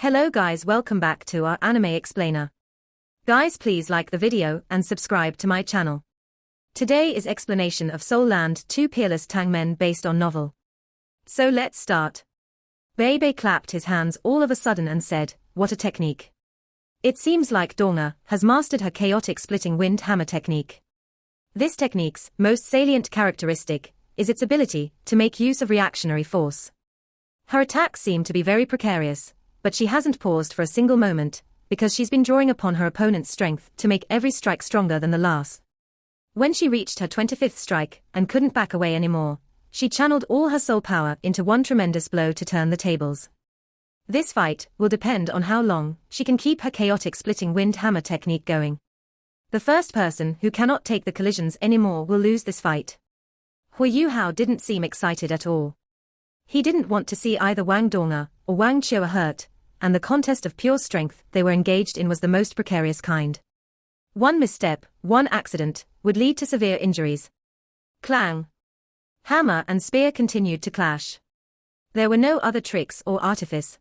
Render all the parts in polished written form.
Hello guys, welcome back to our anime explainer. Guys, please like the video and subscribe to my channel. Today is explanation of Soul Land 2 Peerless Tang Men based on novel. So let's start. Bei clapped his hands all of a sudden and said, "What a technique. It seems like Donga has mastered her chaotic splitting wind hammer technique. This technique's most salient characteristic is its ability to make use of reactionary force. Her attacks seem to be very precarious, but she hasn't paused for a single moment, because she's been drawing upon her opponent's strength to make every strike stronger than the last. When she reached her 25th strike and couldn't back away anymore, she channeled all her soul power into one tremendous blow to turn the tables. This fight will depend on how long she can keep her chaotic splitting wind hammer technique going. The first person who cannot take the collisions anymore will lose this fight." Huo Yuhao didn't seem excited at all. He didn't want to see either Wang Donga or Wang Chua hurt, and the contest of pure strength they were engaged in was the most precarious kind. One misstep, one accident, would lead to severe injuries. Clang! Hammer and spear continued to clash. There were no other tricks or artifice.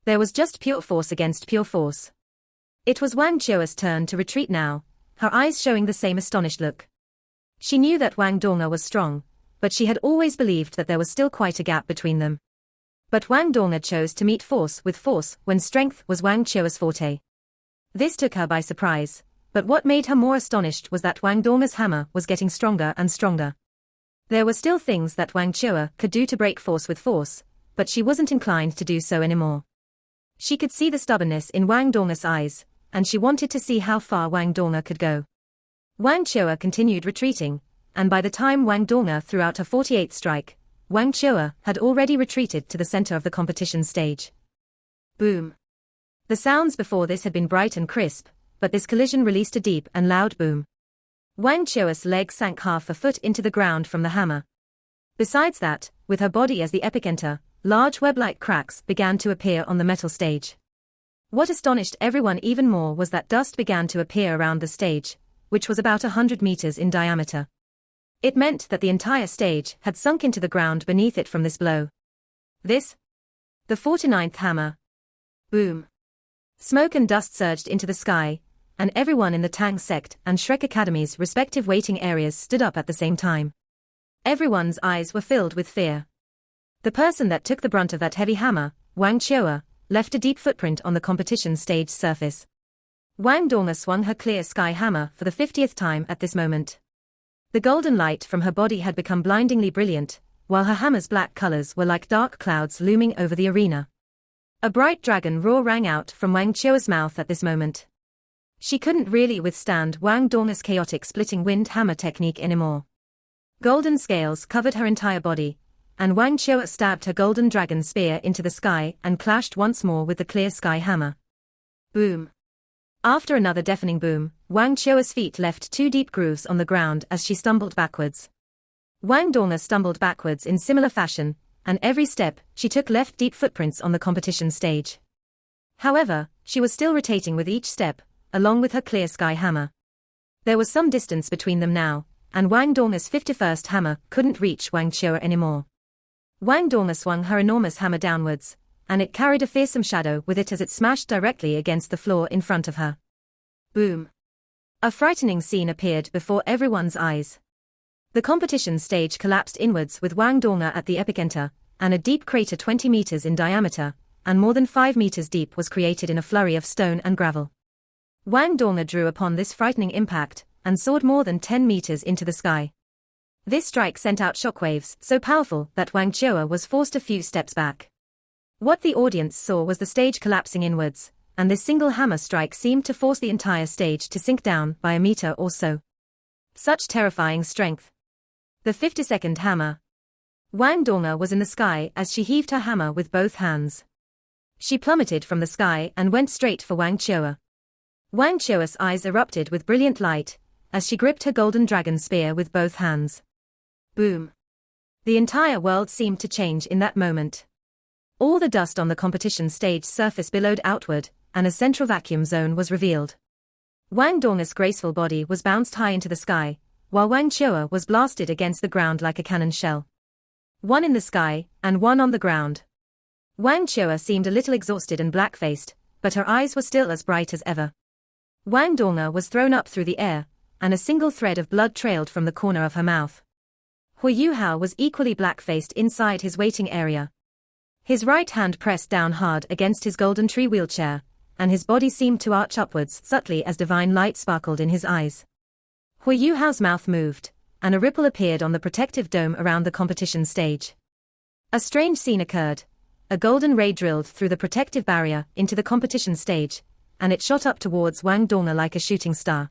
There was just pure force against pure force. It was Wang Chua's turn to retreat now, her eyes showing the same astonished look. She knew that Wang Donga was strong, but she had always believed that there was still quite a gap between them. But Wang Donga chose to meet force with force when strength was Wang Chua's forte. This took her by surprise, but what made her more astonished was that Wang Donga's hammer was getting stronger and stronger. There were still things that Wang Chua could do to break force with force, but she wasn't inclined to do so anymore. She could see the stubbornness in Wang Donga's eyes, and she wanted to see how far Wang Donga could go. Wang Chua continued retreating, and by the time Wang Donga threw out her 48th strike, Wang Chua had already retreated to the center of the competition stage. Boom. The sounds before this had been bright and crisp, but this collision released a deep and loud boom. Wang Chua's leg sank half a foot into the ground from the hammer. Besides that, with her body as the epicenter, large web-like cracks began to appear on the metal stage. What astonished everyone even more was that dust began to appear around the stage, which was about 100 meters in diameter. It meant that the entire stage had sunk into the ground beneath it from this blow. The 49th hammer. Boom. Smoke and dust surged into the sky, and everyone in the Tang sect and Shrek Academy's respective waiting areas stood up at the same time. Everyone's eyes were filled with fear. The person that took the brunt of that heavy hammer, Wang Chua, left a deep footprint on the competition stage surface. Wang Donga swung her clear sky hammer for the 50th time at this moment. The golden light from her body had become blindingly brilliant, while her hammer's black colors were like dark clouds looming over the arena. A bright dragon roar rang out from Wang Chua's mouth at this moment. She couldn't really withstand Wang Donga's chaotic splitting wind hammer technique anymore. Golden scales covered her entire body, and Wang Chua stabbed her golden dragon spear into the sky and clashed once more with the clear sky hammer. Boom. After another deafening boom, Wang Chua's feet left two deep grooves on the ground as she stumbled backwards. Wang Donga stumbled backwards in similar fashion, and every step she took left deep footprints on the competition stage. However, she was still rotating with each step, along with her clear sky hammer. There was some distance between them now, and Wang Donga's 51st hammer couldn't reach Wang Chua anymore. Wang Donga swung her enormous hammer downwards, and it carried a fearsome shadow with it as it smashed directly against the floor in front of her. Boom. A frightening scene appeared before everyone's eyes. The competition stage collapsed inwards with Wang Donga at the epicenter, and a deep crater 20 meters in diameter, and more than 5 meters deep was created in a flurry of stone and gravel. Wang Donga drew upon this frightening impact, and soared more than 10 meters into the sky. This strike sent out shockwaves so powerful that Wang Chua was forced a few steps back. What the audience saw was the stage collapsing inwards, and this single hammer strike seemed to force the entire stage to sink down by a meter or so. Such terrifying strength. The 52nd hammer. Wang Donga was in the sky as she heaved her hammer with both hands. She plummeted from the sky and went straight for Wang Chua. Wang Chua's eyes erupted with brilliant light, as she gripped her golden dragon spear with both hands. Boom. The entire world seemed to change in that moment. All the dust on the competition stage surface billowed outward, and a central vacuum zone was revealed. Wang Donga's graceful body was bounced high into the sky, while Wang Chua was blasted against the ground like a cannon shell. One in the sky, and one on the ground. Wang Qiuer seemed a little exhausted and black-faced, but her eyes were still as bright as ever. Wang Dong'er was thrown up through the air, and a single thread of blood trailed from the corner of her mouth. Huo Yuhao was equally black-faced inside his waiting area. His right hand pressed down hard against his golden tree wheelchair, and his body seemed to arch upwards subtly as divine light sparkled in his eyes. Huo Yuhao's mouth moved, and a ripple appeared on the protective dome around the competition stage. A strange scene occurred. A golden ray drilled through the protective barrier into the competition stage, and it shot up towards Wang Dong'er like a shooting star.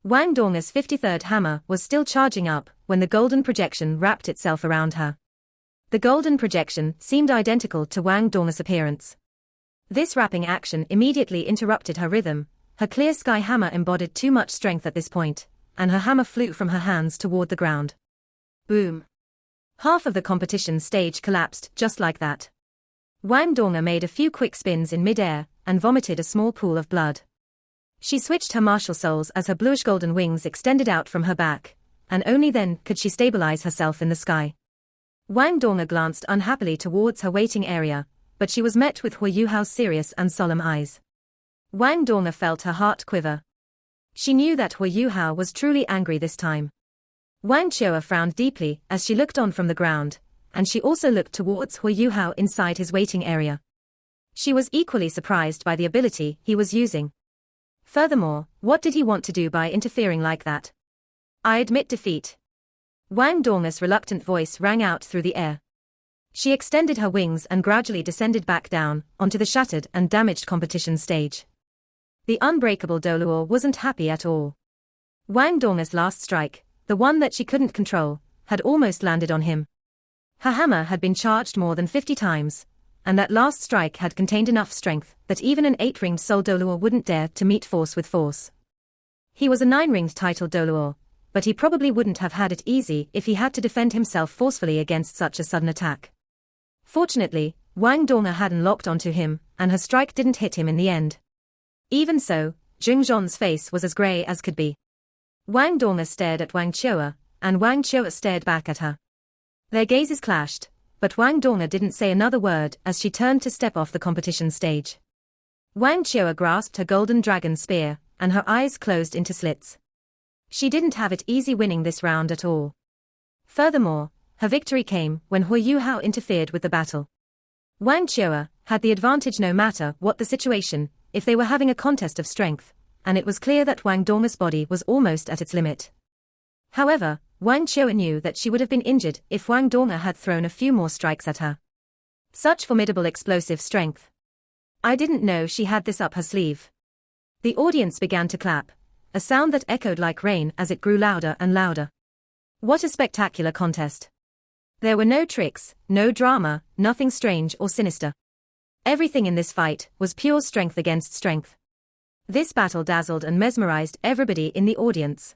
Wang Dong'er's 53rd hammer was still charging up when the golden projection wrapped itself around her. The golden projection seemed identical to Wang Dong'er's appearance. This wrapping action immediately interrupted her rhythm. Her clear sky hammer embodied too much strength at this point, and her hammer flew from her hands toward the ground. Boom! Half of the competition stage collapsed just like that. Wang Dong'er made a few quick spins in mid-air and vomited a small pool of blood. She switched her martial souls as her bluish-golden wings extended out from her back, and only then could she stabilize herself in the sky. Wang Dong'er glanced unhappily towards her waiting area, but she was met with Huo Yuhao's serious and solemn eyes. Wang Dong'er felt her heart quiver. She knew that Huo Yuhao was truly angry this time. Wang Qiuer frowned deeply as she looked on from the ground, and she also looked towards Huo Yuhao inside his waiting area. She was equally surprised by the ability he was using. Furthermore, what did he want to do by interfering like that? I admit defeat. Wang Dong'er's reluctant voice rang out through the air. She extended her wings and gradually descended back down onto the shattered and damaged competition stage. The unbreakable Doluo wasn't happy at all. Wang Dong'er's last strike, the one that she couldn't control, had almost landed on him. Her hammer had been charged more than 50 times, and that last strike had contained enough strength that even an 8-ringed Soul Doluo wouldn't dare to meet force with force. He was a 9-ringed title Doluo, but he probably wouldn't have had it easy if he had to defend himself forcefully against such a sudden attack. Fortunately, Wang Dong'er hadn't locked onto him, and her strike didn't hit him in the end. Even so, Jing Zhon's face was as grey as could be. Wang Dong'er stared at Wang Qiuer, and Wang Qiuer stared back at her. Their gazes clashed, but Wang Dong'er didn't say another word as she turned to step off the competition stage. Wang Qiuer grasped her golden dragon spear, and her eyes closed into slits. She didn't have it easy winning this round at all. Furthermore, her victory came when Huo Yuhao interfered with the battle. Wang Qiuer had the advantage no matter what the situation, if they were having a contest of strength, and it was clear that Wang Dong'er's body was almost at its limit. However, Wang Qiuer knew that she would have been injured if Wang Dong'er had thrown a few more strikes at her. Such formidable explosive strength. I didn't know she had this up her sleeve. The audience began to clap, a sound that echoed like rain as it grew louder and louder. What a spectacular contest. There were no tricks, no drama, nothing strange or sinister. Everything in this fight was pure strength against strength. This battle dazzled and mesmerized everybody in the audience.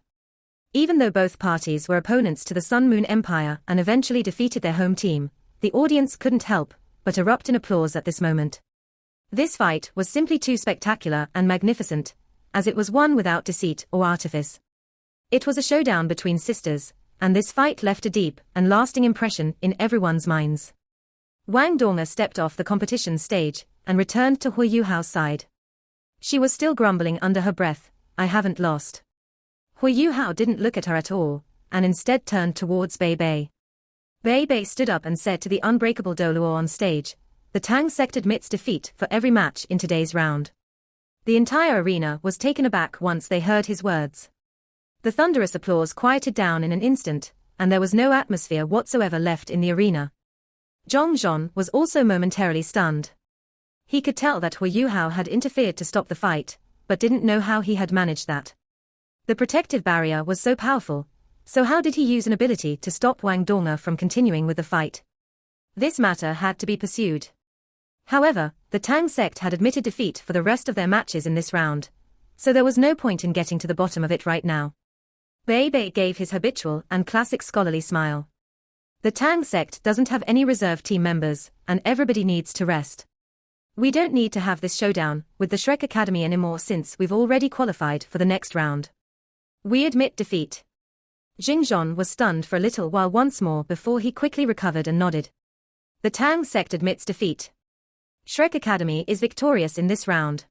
Even though both parties were opponents to the Sun Moon Empire and eventually defeated their home team, the audience couldn't help but erupt in applause at this moment. This fight was simply too spectacular and magnificent, as it was one without deceit or artifice. It was a showdown between sisters, and this fight left a deep and lasting impression in everyone's minds. Wang Dong'er stepped off the competition stage and returned to Huo Yuhao's side. She was still grumbling under her breath, I haven't lost. Huo Yuhao didn't look at her at all, and instead turned towards Bei Bei. Bei Bei stood up and said to the unbreakable Doluo on stage, the Tang sect admits defeat for every match in today's round. The entire arena was taken aback once they heard his words. The thunderous applause quieted down in an instant, and there was no atmosphere whatsoever left in the arena. Zhong Zhon was also momentarily stunned. He could tell that Huo Yuhao had interfered to stop the fight, but didn't know how he had managed that. The protective barrier was so powerful, so how did he use an ability to stop Wang Dong'er from continuing with the fight? This matter had to be pursued. However, the Tang sect had admitted defeat for the rest of their matches in this round, so there was no point in getting to the bottom of it right now. Bei Bei gave his habitual and classic scholarly smile. The Tang sect doesn't have any reserve team members, and everybody needs to rest. We don't need to have this showdown with the Shrek Academy anymore since we've already qualified for the next round. We admit defeat. Jing Zhon was stunned for a little while once more before he quickly recovered and nodded. The Tang sect admits defeat. Shrek Academy is victorious in this round.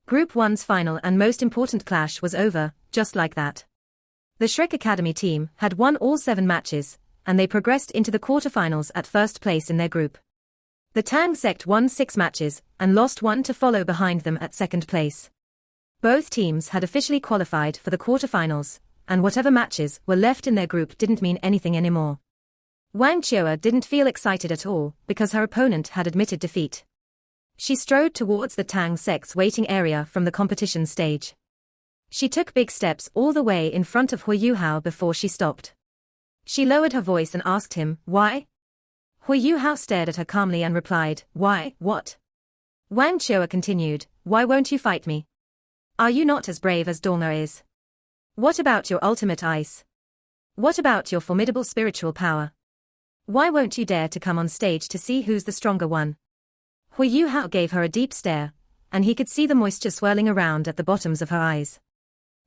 Group 1's final and most important clash was over, just like that. The Shrek Academy team had won all 7 matches, and they progressed into the quarterfinals at first place in their group. The Tang sect won 6 matches, and lost 1 to follow behind them at second place. Both teams had officially qualified for the quarterfinals, and whatever matches were left in their group didn't mean anything anymore. Wang Qiu'er didn't feel excited at all, because her opponent had admitted defeat. She strode towards the Tang sect's waiting area from the competition stage. She took big steps all the way in front of Huo Yuhao before she stopped. She lowered her voice and asked him, "Why?" Huo Yuhao stared at her calmly and replied, "Why, what?" Wang Qiu'er continued, "Why won't you fight me? Are you not as brave as Dong is? What about your ultimate ice? What about your formidable spiritual power? Why won't you dare to come on stage to see who's the stronger one?" Huo Yuhao gave her a deep stare, and he could see the moisture swirling around at the bottoms of her eyes.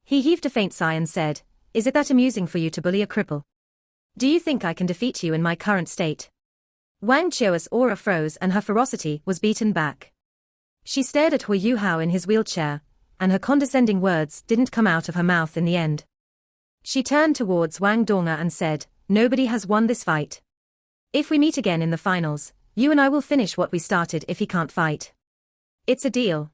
He heaved a faint sigh and said, "Is it that amusing for you to bully a cripple? Do you think I can defeat you in my current state?" Wang Qiu'er's aura froze and her ferocity was beaten back. She stared at Huo Yuhao in his wheelchair, and her condescending words didn't come out of her mouth in the end. She turned towards Wang Donga and said, "Nobody has won this fight. If we meet again in the finals, you and I will finish what we started if he can't fight. It's a deal."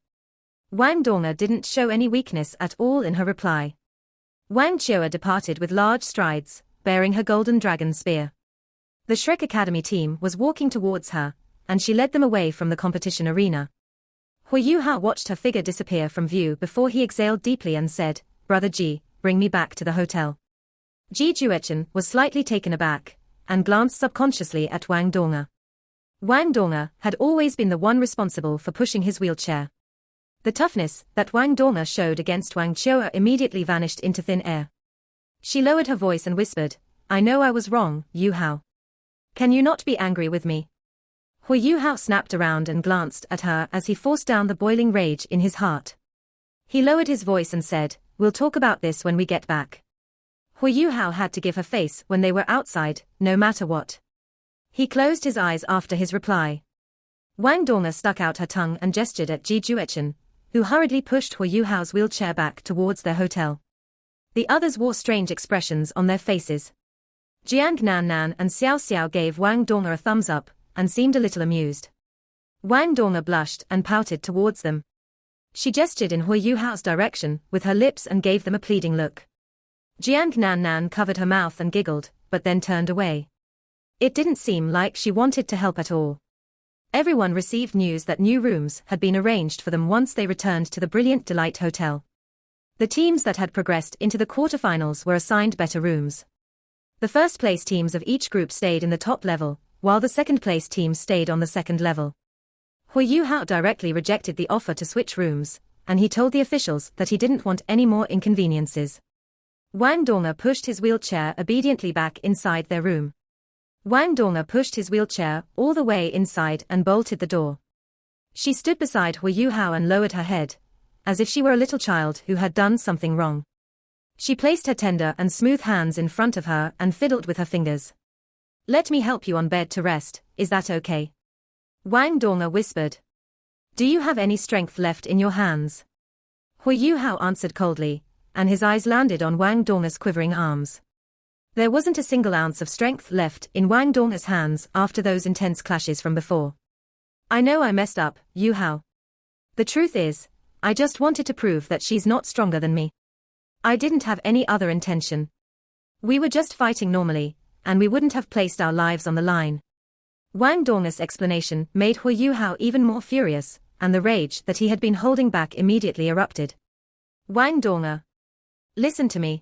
Wang Donga didn't show any weakness at all in her reply. Wang Qiu'er departed with large strides, bearing her golden dragon spear. The Shrek Academy team was walking towards her, and she led them away from the competition arena. Huo Yuhao watched her figure disappear from view before he exhaled deeply and said, "Brother Ji, bring me back to the hotel." Ji Juechen was slightly taken aback, and glanced subconsciously at Wang Donga. Wang Donga had always been the one responsible for pushing his wheelchair. The toughness that Wang Donga showed against Wang Qiu'er immediately vanished into thin air. She lowered her voice and whispered, "I know I was wrong, Yuhao. Can you not be angry with me?" Huo Yuhao snapped around and glanced at her as he forced down the boiling rage in his heart. He lowered his voice and said, "We'll talk about this when we get back." Huo Yuhao had to give her face when they were outside, no matter what. He closed his eyes after his reply. Wang Donga stuck out her tongue and gestured at Ji Juechen, who hurriedly pushed Huo Yuhao's wheelchair back towards their hotel. The others wore strange expressions on their faces. Jiang Nan and Xiao Xiao gave Wang Donga a thumbs up, and seemed a little amused. Wang Donga blushed and pouted towards them. She gestured in Huo Yuhao's direction with her lips and gave them a pleading look. Jiang Nan covered her mouth and giggled, but then turned away. It didn't seem like she wanted to help at all. Everyone received news that new rooms had been arranged for them once they returned to the Brilliant Delight Hotel. The teams that had progressed into the quarterfinals were assigned better rooms. The first-place teams of each group stayed in the top level, while the second-place teams stayed on the second level. Huo Yuhao directly rejected the offer to switch rooms, and he told the officials that he didn't want any more inconveniences. Wang Donga pushed his wheelchair obediently back inside their room. Wang Donga pushed his wheelchair all the way inside and bolted the door. She stood beside Huo Yuhao and lowered her head, as if she were a little child who had done something wrong. She placed her tender and smooth hands in front of her and fiddled with her fingers. "Let me help you on bed to rest, is that okay?" Wang Donga whispered. "Do you have any strength left in your hands?" Huo Yuhao answered coldly, and his eyes landed on Wang Donga's quivering arms. There wasn't a single ounce of strength left in Wang Donga's hands after those intense clashes from before. "I know I messed up, Yuhao. The truth is, I just wanted to prove that she's not stronger than me. I didn't have any other intention. We were just fighting normally, and we wouldn't have placed our lives on the line." Wang Donga's explanation made Huo Yuhao even more furious, and the rage that he had been holding back immediately erupted. "Wang Donga, listen to me.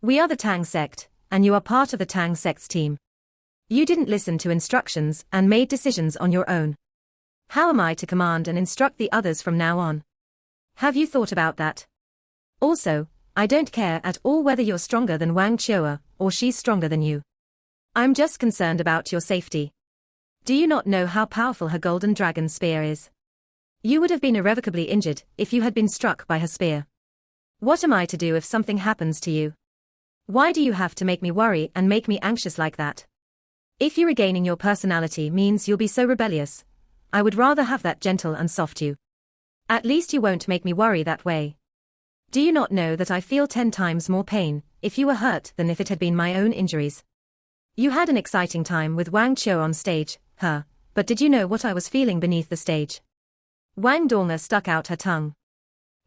We are the Tang sect, and you are part of the Tang sect's team. You didn't listen to instructions and made decisions on your own. How am I to command and instruct the others from now on? Have you thought about that? Also, I don't care at all whether you're stronger than Wang Qiu'er, or she's stronger than you. I'm just concerned about your safety. Do you not know how powerful her golden dragon spear is? You would have been irrevocably injured if you had been struck by her spear. What am I to do if something happens to you? Why do you have to make me worry and make me anxious like that? If you regaining your personality means you'll be so rebellious, I would rather have that gentle and soft you. At least you won't make me worry that way. Do you not know that I feel 10 times more pain if you were hurt than if it had been my own injuries? You had an exciting time with Wang Qiu on stage, but did you know what I was feeling beneath the stage? Wang Donga stuck out her tongue.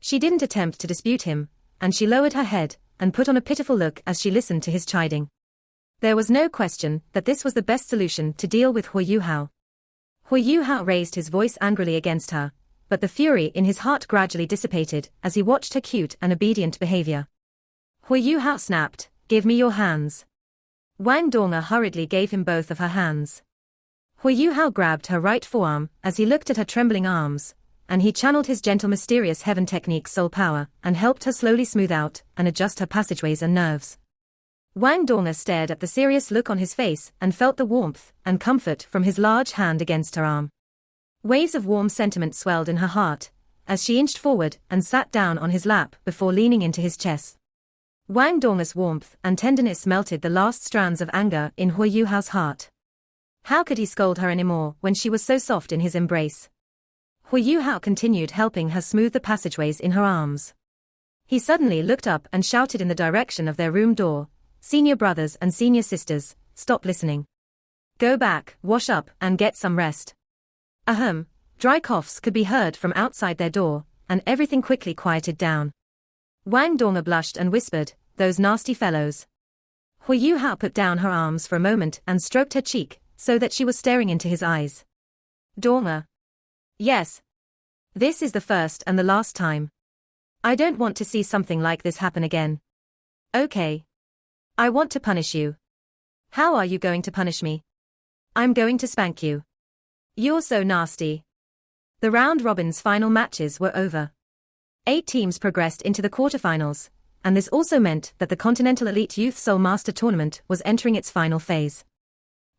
She didn't attempt to dispute him, and she lowered her head and put on a pitiful look as she listened to his chiding. There was no question that this was the best solution to deal with Huo Yuhao. Huo Yuhao raised his voice angrily against her, but the fury in his heart gradually dissipated as he watched her cute and obedient behavior. Huo Yuhao snapped, "Give me your hands." Wang Donga hurriedly gave him both of her hands. Huo Yuhao grabbed her right forearm as he looked at her trembling arms, and he channeled his gentle mysterious heaven technique soul power and helped her slowly smooth out and adjust her passageways and nerves. Wang Donga stared at the serious look on his face and felt the warmth and comfort from his large hand against her arm. Waves of warm sentiment swelled in her heart as she inched forward and sat down on his lap before leaning into his chest. Wang Donga's warmth and tenderness melted the last strands of anger in Huo Yuhao's heart. How could he scold her anymore when she was so soft in his embrace? Huo Yuhao continued helping her smooth the passageways in her arms. He suddenly looked up and shouted in the direction of their room door, "Senior brothers and senior sisters, stop listening. Go back, wash up, and get some rest." Ahem, dry coughs could be heard from outside their door, and everything quickly quieted down. Wang Donga blushed and whispered, "Those nasty fellows." Huo Yuhao put down her arms for a moment and stroked her cheek, so that she was staring into his eyes. "Donga. Yes. This is the first and the last time. I don't want to see something like this happen again. Okay. I want to punish you." "How are you going to punish me?" "I'm going to spank you." "You're so nasty." The round robin's final matches were over. 8 teams progressed into the quarterfinals, and this also meant that the Continental Elite Youth Soul Master Tournament was entering its final phase.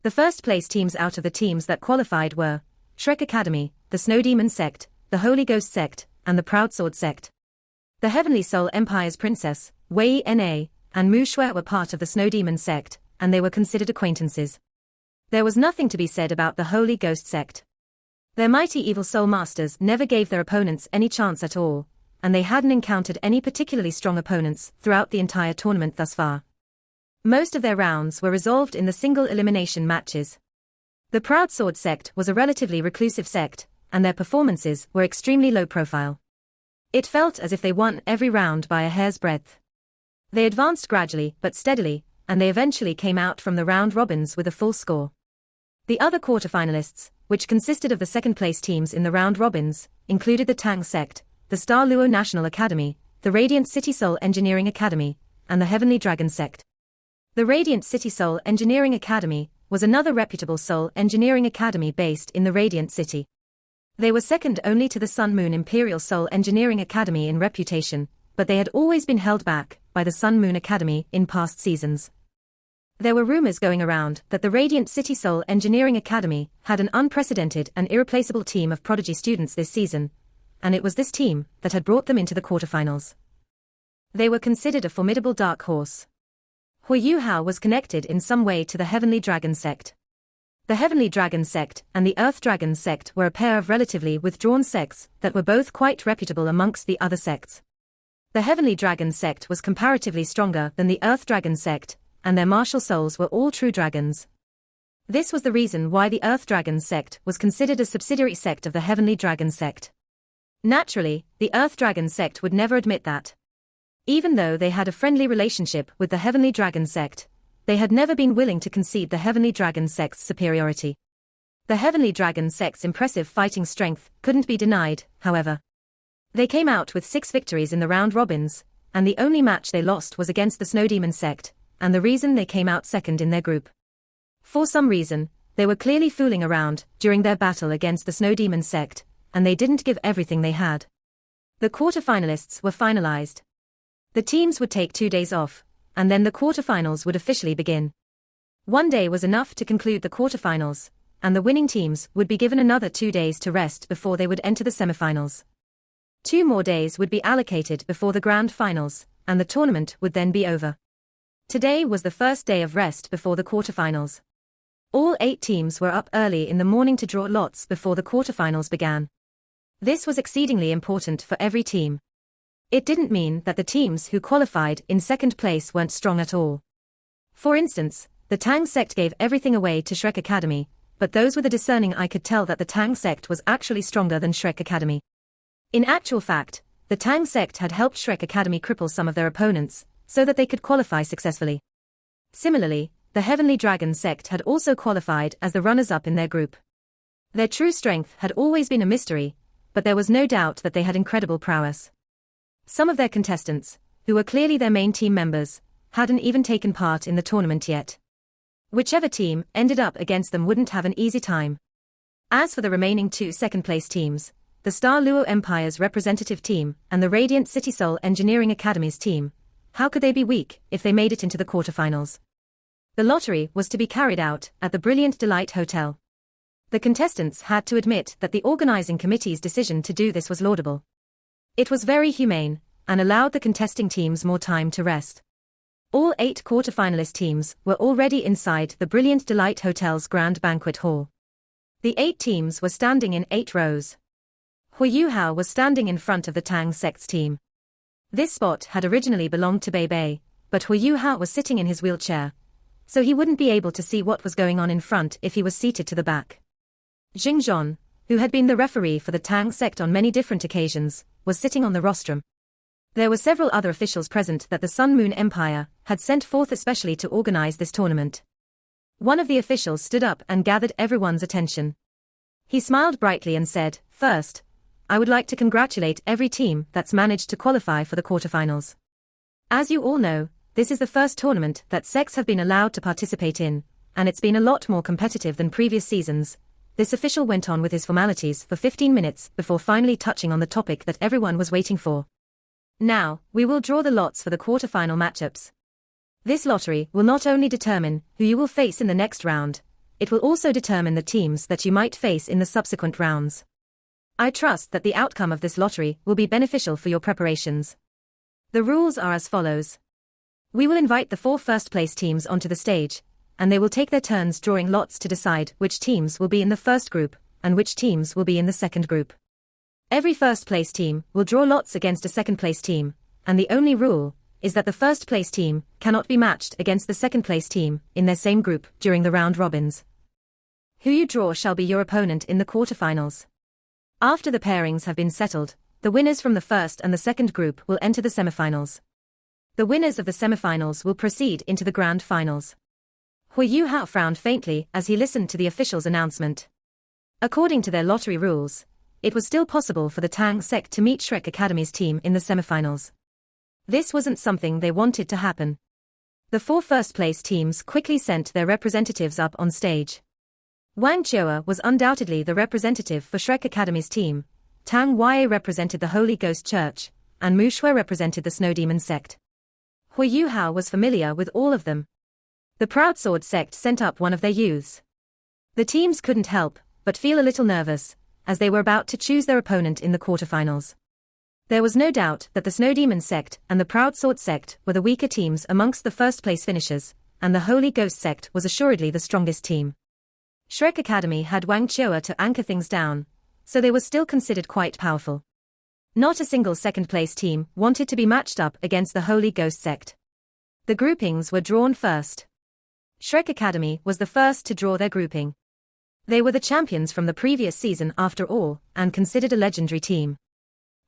The first-place teams out of the teams that qualified were Shrek Academy, the Snow Demon Sect, the Holy Ghost Sect, and the Proud Sword Sect. The Heavenly Soul Empire's Princess, Wei Na, and Mu Shui were part of the Snow Demon Sect, and they were considered acquaintances. There was nothing to be said about the Holy Ghost Sect. Their mighty evil soul masters never gave their opponents any chance at all, and they hadn't encountered any particularly strong opponents throughout the entire tournament thus far. Most of their rounds were resolved in the single elimination matches. The Proud Sword Sect was a relatively reclusive sect, and their performances were extremely low profile. It felt as if they won every round by a hair's breadth. They advanced gradually but steadily, and they eventually came out from the round robins with a full score. The other quarterfinalists, which consisted of the second-place teams in the round robins, included the Tang Sect, the Star Luo National Academy, the Radiant City Soul Engineering Academy, and the Heavenly Dragon Sect. The Radiant City Soul Engineering Academy was another reputable soul engineering academy based in the Radiant City. They were second only to the Sun Moon Imperial Soul Engineering Academy in reputation, but they had always been held back by the Sun Moon Academy in past seasons. There were rumors going around that the Radiant City Soul Engineering Academy had an unprecedented and irreplaceable team of prodigy students this season, and it was this team that had brought them into the quarterfinals. They were considered a formidable dark horse. Huo Yuhao was connected in some way to the Heavenly Dragon Sect. The Heavenly Dragon Sect and the Earth Dragon Sect were a pair of relatively withdrawn sects that were both quite reputable amongst the other sects. The Heavenly Dragon Sect was comparatively stronger than the Earth Dragon Sect, and their martial souls were all true dragons. This was the reason why the Earth Dragon Sect was considered a subsidiary sect of the Heavenly Dragon Sect. Naturally, the Earth Dragon Sect would never admit that. Even though they had a friendly relationship with the Heavenly Dragon Sect, they had never been willing to concede the Heavenly Dragon Sect's superiority. The Heavenly Dragon Sect's impressive fighting strength couldn't be denied, however. They came out with 6 victories in the round robins, and the only match they lost was against the Snow Demon Sect, and the reason they came out second in their group. For some reason, they were clearly fooling around during their battle against the Snow Demon Sect, and they didn't give everything they had. The quarterfinalists were finalized. The teams would take 2 days off, and then the quarterfinals would officially begin. 1 day was enough to conclude the quarterfinals, and the winning teams would be given another 2 days to rest before they would enter the semifinals. 2 more days would be allocated before the grand finals, and the tournament would then be over. Today was the first day of rest before the quarterfinals. All 8 teams were up early in the morning to draw lots before the quarterfinals began. This was exceedingly important for every team. It didn't mean that the teams who qualified in second place weren't strong at all. For instance, the Tang sect gave everything away to Shrek Academy, but those with a discerning eye could tell that the Tang sect was actually stronger than Shrek Academy. In actual fact, the Tang sect had helped Shrek Academy cripple some of their opponents, so that they could qualify successfully. Similarly, the Heavenly Dragon sect had also qualified as the runners-up in their group. Their true strength had always been a mystery, but there was no doubt that they had incredible prowess. Some of their contestants, who were clearly their main team members, hadn't even taken part in the tournament yet. Whichever team ended up against them wouldn't have an easy time. As for the remaining 2 second-place teams, the Star Luo Empire's representative team and the Radiant City Soul Engineering Academy's team, how could they be weak if they made it into the quarterfinals? The lottery was to be carried out at the Brilliant Delight Hotel. The contestants had to admit that the organizing committee's decision to do this was laudable. It was very humane, and allowed the contesting teams more time to rest. All 8 quarterfinalist teams were already inside the Brilliant Delight Hotel's grand banquet hall. The 8 teams were standing in 8 rows. Huo Yuhao was standing in front of the Tang sect's team. This spot had originally belonged to Bei Bei, but Huo Yuhao was sitting in his wheelchair, so he wouldn't be able to see what was going on in front if he was seated to the back. Jing Zhon, who had been the referee for the Tang sect on many different occasions, was sitting on the rostrum. There were several other officials present that the Sun Moon Empire had sent forth especially to organize this tournament. One of the officials stood up and gathered everyone's attention. He smiled brightly and said, "First, I would like to congratulate every team that's managed to qualify for the quarterfinals. As you all know, this is the first tournament that sects have been allowed to participate in, and it's been a lot more competitive than previous seasons." This official went on with his formalities for 15 minutes before finally touching on the topic that everyone was waiting for. Now, we will draw the lots for the quarterfinal matchups. This lottery will not only determine who you will face in the next round, it will also determine the teams that you might face in the subsequent rounds. I trust that the outcome of this lottery will be beneficial for your preparations. The rules are as follows. We will invite the 4 first-place teams onto the stage, and they will take their turns drawing lots to decide which teams will be in the first group, and which teams will be in the second group. Every first-place team will draw lots against a second-place team, and the only rule is that the first-place team cannot be matched against the second-place team in their same group during the round robins. Who you draw shall be your opponent in the quarterfinals. After the pairings have been settled, the winners from the first and the second group will enter the semifinals. The winners of the semifinals will proceed into the grand finals. Huo Yuhao frowned faintly as he listened to the official's announcement. According to their lottery rules, it was still possible for the Tang sect to meet Shrek Academy's team in the semifinals. This wasn't something they wanted to happen. The 4 first-place teams quickly sent their representatives up on stage. Wang Chua was undoubtedly the representative for Shrek Academy's team, Tang Yue represented the Holy Ghost Church, and Mu Shui represented the Snow Demon sect. Huo Yuhao was familiar with all of them. The Proud Sword sect sent up one of their youths. The teams couldn't help but feel a little nervous, as they were about to choose their opponent in the quarterfinals. There was no doubt that the Snow Demon sect and the Proud Sword sect were the weaker teams amongst the first-place finishers, and the Holy Ghost sect was assuredly the strongest team. Shrek Academy had Wang Chua to anchor things down, so they were still considered quite powerful. Not a single second-place team wanted to be matched up against the Holy Ghost sect. The groupings were drawn first. Shrek Academy was the first to draw their grouping. They were the champions from the previous season after all, and considered a legendary team.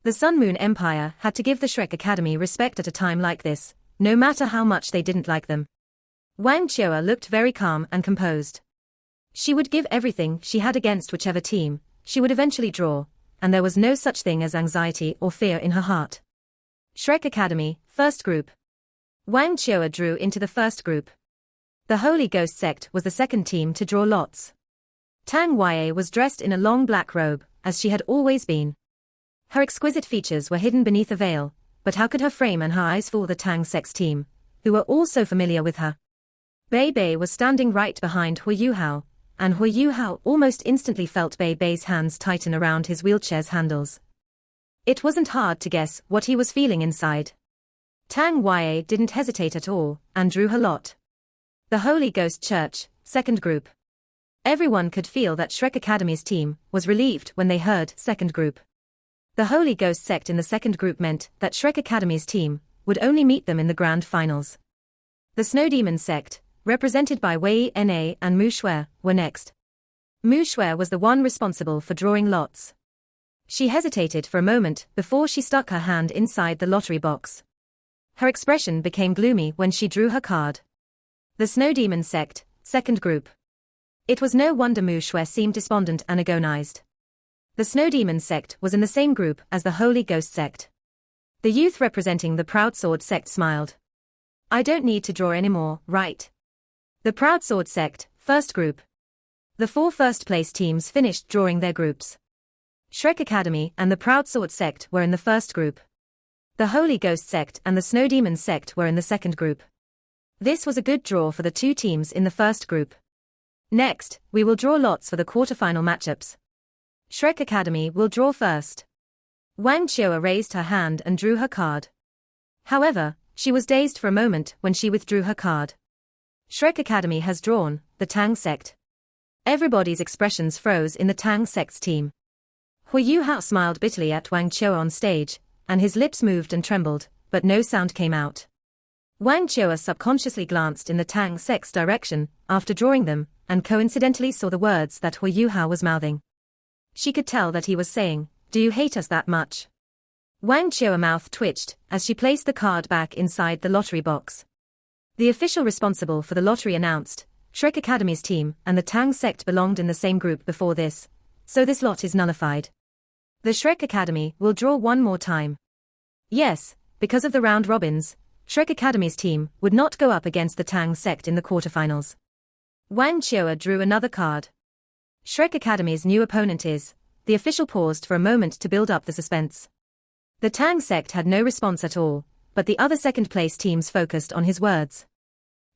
The Sun Moon Empire had to give the Shrek Academy respect at a time like this, no matter how much they didn't like them. Wang Chua looked very calm and composed. She would give everything she had against whichever team she would eventually draw, and there was no such thing as anxiety or fear in her heart. Shrek Academy, first group. Wang Chua drew into the first group. The Holy Ghost sect was the second team to draw lots. Tang Yue was dressed in a long black robe, as she had always been. Her exquisite features were hidden beneath a veil, but how could her frame and her eyes fool the Tang sect's team, who were all so familiar with her? Bei Bei was standing right behind Huo Yuhao, and Huo Yuhao almost instantly felt Bei Bei's hands tighten around his wheelchair's handles. It wasn't hard to guess what he was feeling inside. Tang Yue didn't hesitate at all, and drew her lot. The Holy Ghost Church, second group. Everyone could feel that Shrek Academy's team was relieved when they heard second group. The Holy Ghost sect in the second group meant that Shrek Academy's team would only meet them in the grand finals. The Snow Demon sect, represented by Wei Na and Mu Shui, were next. Mu Shui was the one responsible for drawing lots. She hesitated for a moment before she stuck her hand inside the lottery box. Her expression became gloomy when she drew her card. The Snow Demon sect, second group. It was no wonder Mu Shui seemed despondent and agonized. The Snow Demon sect was in the same group as the Holy Ghost sect. The youth representing the Proud Sword sect smiled. I don't need to draw anymore, right? The Proud Sword sect, first group. The 4 first-place teams finished drawing their groups. Shrek Academy and the Proud Sword sect were in the first group. The Holy Ghost sect and the Snow Demon sect were in the second group. This was a good draw for the 2 teams in the first group. Next, we will draw lots for the quarterfinal matchups. Shrek Academy will draw first. Wang Qiuer raised her hand and drew her card. However, she was dazed for a moment when she withdrew her card. Shrek Academy has drawn the Tang sect. Everybody's expressions froze in the Tang sect's team. Huo Yuhao smiled bitterly at Wang Qiuer on stage, and his lips moved and trembled, but no sound came out. Wang Qiuer subconsciously glanced in the Tang sect's direction after drawing them, and coincidentally saw the words that Huo Yuhao was mouthing. She could tell that he was saying, "Do you hate us that much?" Wang Qiuer's mouth twitched as she placed the card back inside the lottery box. The official responsible for the lottery announced, Shrek Academy's team and the Tang sect belonged in the same group before this, so this lot is nullified. The Shrek Academy will draw one more time. Yes, because of the round robins, Shrek Academy's team would not go up against the Tang sect in the quarterfinals. Wang Qiuer drew another card. Shrek Academy's new opponent is. The official paused for a moment to build up the suspense. The Tang sect had no response at all, but the other second-place teams focused on his words.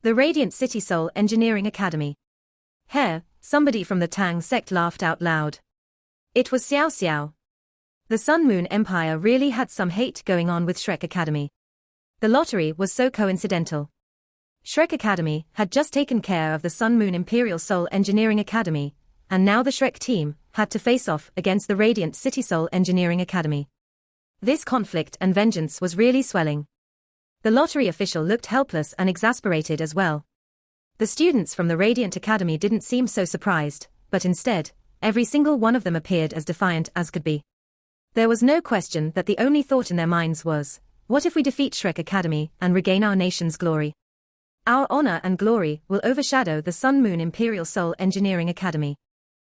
The Radiant City Soul Engineering Academy. Here, somebody from the Tang sect laughed out loud. It was Xiao Xiao. The Sun Moon Empire really had some hate going on with Shrek Academy. The lottery was so coincidental. Shrek Academy had just taken care of the Sun Moon Imperial Soul Engineering Academy, and now the Shrek team had to face off against the Radiant City Soul Engineering Academy. This conflict and vengeance was really swelling. The lottery official looked helpless and exasperated as well. The students from the Radiant Academy didn't seem so surprised, but instead, every single one of them appeared as defiant as could be. There was no question that the only thought in their minds was, what if we defeat Shrek Academy and regain our nation's glory? Our honor and glory will overshadow the Sun Moon Imperial Soul Engineering Academy.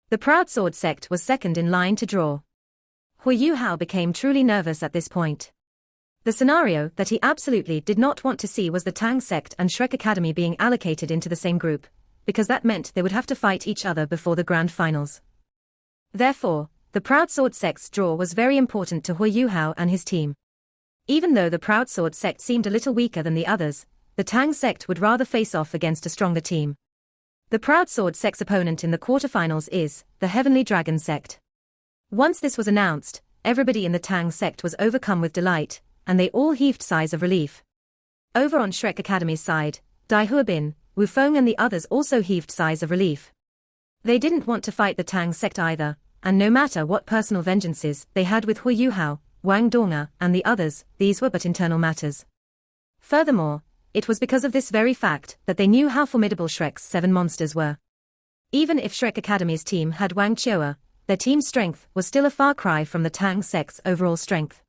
The Proud Sword sect was second in line to draw. Huo Yuhao became truly nervous at this point. The scenario that he absolutely did not want to see was the Tang sect and Shrek Academy being allocated into the same group, because that meant they would have to fight each other before the grand finals. Therefore, the Proud Sword sect's draw was very important to Huo Yuhao and his team. Even though the Proud Sword sect seemed a little weaker than the others, the Tang sect would rather face off against a stronger team. The Proud Sword sect's opponent in the quarterfinals is the Heavenly Dragon sect. Once this was announced, everybody in the Tang sect was overcome with delight, and they all heaved sighs of relief. Over on Shrek Academy's side, Dai Huobin, Wu Feng and the others also heaved sighs of relief. They didn't want to fight the Tang sect either, and no matter what personal vengeances they had with Huo Yuhao, Wang Donga, and the others, these were but internal matters. Furthermore, it was because of this very fact that they knew how formidable Shrek's 7 monsters were. Even if Shrek Academy's team had Wang Qiuer, their team's strength was still a far cry from the Tang sect's overall strength.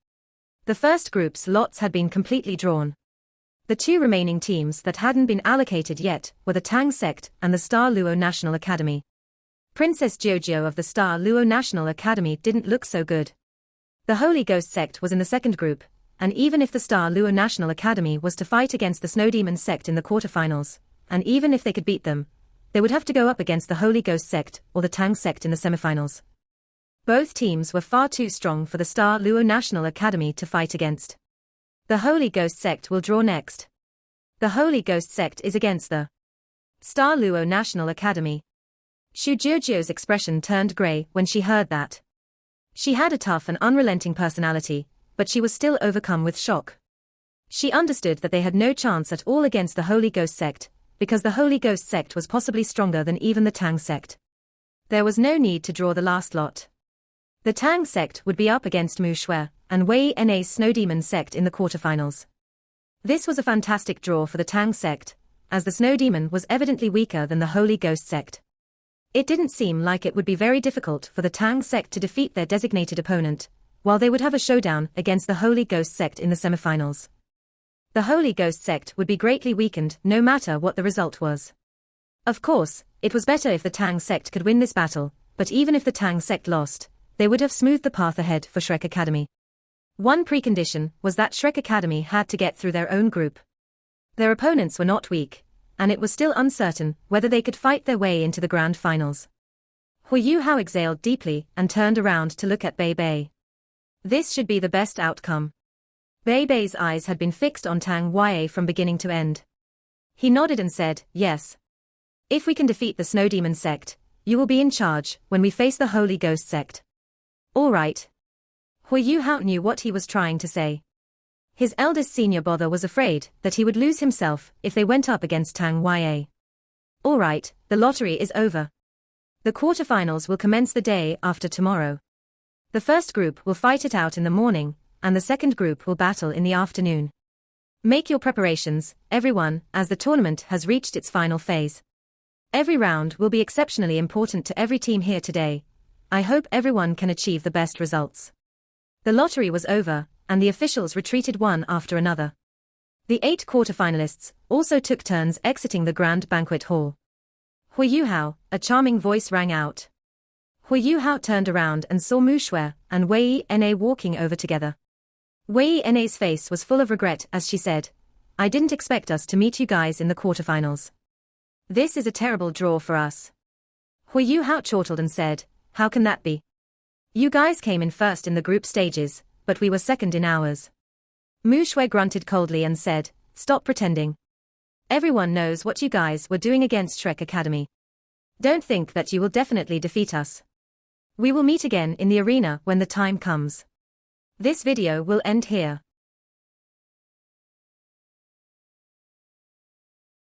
The first group's lots had been completely drawn. The 2 remaining teams that hadn't been allocated yet were the Tang sect and the Star Luo National Academy. Princess Jojo of the Star Luo National Academy didn't look so good. The Holy Ghost sect was in the second group, and even if the Star Luo National Academy was to fight against the Snow Demon sect in the quarterfinals, and even if they could beat them, they would have to go up against the Holy Ghost sect or the Tang sect in the semifinals. Both teams were far too strong for the Star Luo National Academy to fight against. The Holy Ghost sect will draw next. The Holy Ghost sect is against the Star Luo National Academy. Shu Jiuzhou's expression turned grey when she heard that. She had a tough and unrelenting personality, but she was still overcome with shock. She understood that they had no chance at all against the Holy Ghost sect, because the Holy Ghost sect was possibly stronger than even the Tang sect. There was no need to draw the last lot. The Tang sect would be up against Mu Shui and Wei Na's Snow Demon sect in the quarterfinals. This was a fantastic draw for the Tang sect, as the Snow Demon was evidently weaker than the Holy Ghost sect. It didn't seem like it would be very difficult for the Tang sect to defeat their designated opponent, while they would have a showdown against the Holy Ghost sect in the semifinals. The Holy Ghost sect would be greatly weakened no matter what the result was. Of course, it was better if the Tang sect could win this battle, but even if the Tang sect lost, they would have smoothed the path ahead for Shrek Academy. One precondition was that Shrek Academy had to get through their own group. Their opponents were not weak, and it was still uncertain whether they could fight their way into the grand finals. Huo Yuhao exhaled deeply and turned around to look at Bei Bei. This should be the best outcome. Bei Bei's eyes had been fixed on Tang Yue from beginning to end. He nodded and said, "Yes. If we can defeat the Snow Demon sect, you will be in charge when we face the Holy Ghost sect." All right. Huo Yuhao knew what he was trying to say. His eldest senior brother was afraid that he would lose himself if they went up against Tang Yue. All right, the lottery is over. The quarterfinals will commence the day after tomorrow. The first group will fight it out in the morning, and the second group will battle in the afternoon. Make your preparations, everyone, as the tournament has reached its final phase. Every round will be exceptionally important to every team here today. I hope everyone can achieve the best results. The lottery was over, and the officials retreated one after another. The 8 quarterfinalists also took turns exiting the grand banquet hall. Huo Yuhao, a charming voice rang out. Huo Yuhao turned around and saw Mu Shui and Wei Na walking over together. Wei Na's face was full of regret as she said, "I didn't expect us to meet you guys in the quarterfinals. This is a terrible draw for us." Huo Yuhao chortled and said, "How can that be? You guys came in first in the group stages, but we were second in ours." Mu Shui grunted coldly and said, "Stop pretending. Everyone knows what you guys were doing against Shrek Academy. Don't think that you will definitely defeat us. We will meet again in the arena when the time comes." This video will end here.